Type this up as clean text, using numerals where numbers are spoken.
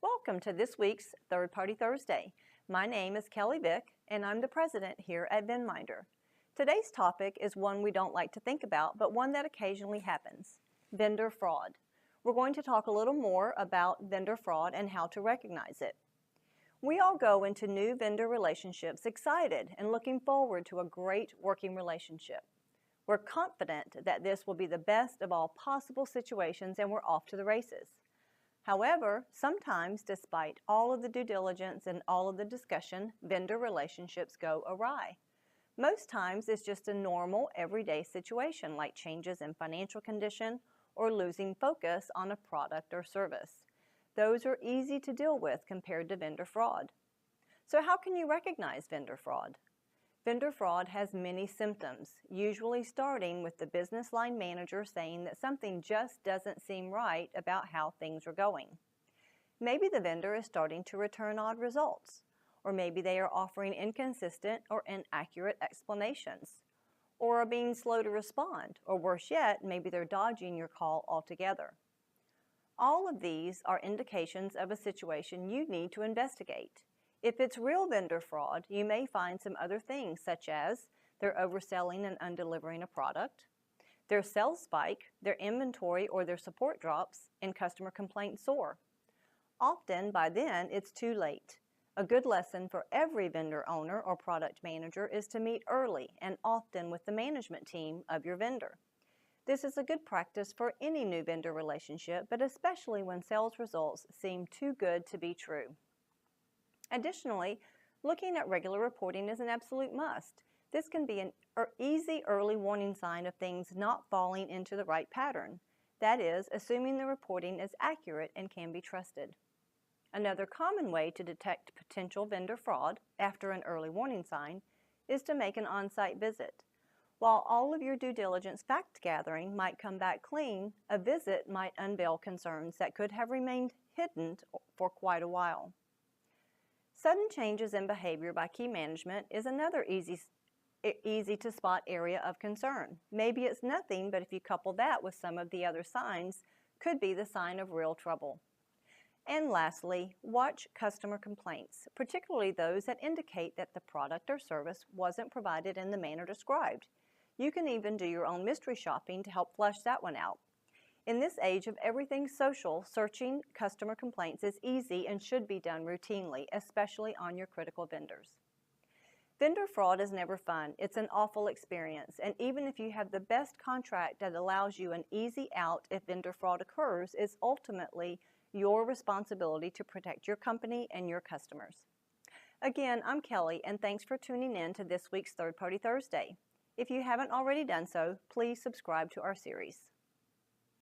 Welcome to this week's Third Party Thursday. My name is Kelly Vick, and I'm the president here at VendMinder. Today's topic is one we don't like to think about, but one that occasionally happens: vendor fraud. We're going to talk a little more about vendor fraud and how to recognize it. We all go into new vendor relationships excited and looking forward to a great working relationship. We're confident that this will be the best of all possible situations and we're off to the races. However, sometimes, despite all of the due diligence and all of the discussion, vendor relationships go awry. Most times it's just a normal, everyday situation like changes in financial condition or losing focus on a product or service. Those are easy to deal with compared to vendor fraud. So how can you recognize vendor fraud? Vendor fraud has many symptoms, usually starting with the business line manager saying that something just doesn't seem right about how things are going. Maybe the vendor is starting to return odd results, or maybe they are offering inconsistent or inaccurate explanations, or are being slow to respond, or worse yet, maybe they're dodging your call altogether. All of these are indications of a situation you need to investigate. If it's real vendor fraud, you may find some other things such as they're overselling and undelivering a product, their sales spike, their inventory or their support drops, and customer complaints soar. Often by then it's too late. A good lesson for every vendor owner or product manager is to meet early and often with the management team of your vendor. This is a good practice for any new vendor relationship, but especially when sales results seem too good to be true. Additionally, looking at regular reporting is an absolute must. This can be an easy early warning sign of things not falling into the right pattern. That is, assuming the reporting is accurate and can be trusted. Another common way to detect potential vendor fraud after an early warning sign is to make an on-site visit. While all of your due diligence fact gathering might come back clean, a visit might unveil concerns that could have remained hidden for quite a while. Sudden changes in behavior by key management is another easy to spot area of concern. Maybe it's nothing, but if you couple that with some of the other signs, could be the sign of real trouble. And lastly, watch customer complaints, particularly those that indicate that the product or service wasn't provided in the manner described. You can even do your own mystery shopping to help flesh that one out. In this age of everything social, searching customer complaints is easy and should be done routinely, especially on your critical vendors. Vendor fraud is never fun. It's an awful experience, and even if you have the best contract that allows you an easy out if vendor fraud occurs, it's ultimately your responsibility to protect your company and your customers. Again, I'm Kelly, and thanks for tuning in to this week's Third Party Thursday. If you haven't already done so, please subscribe to our series.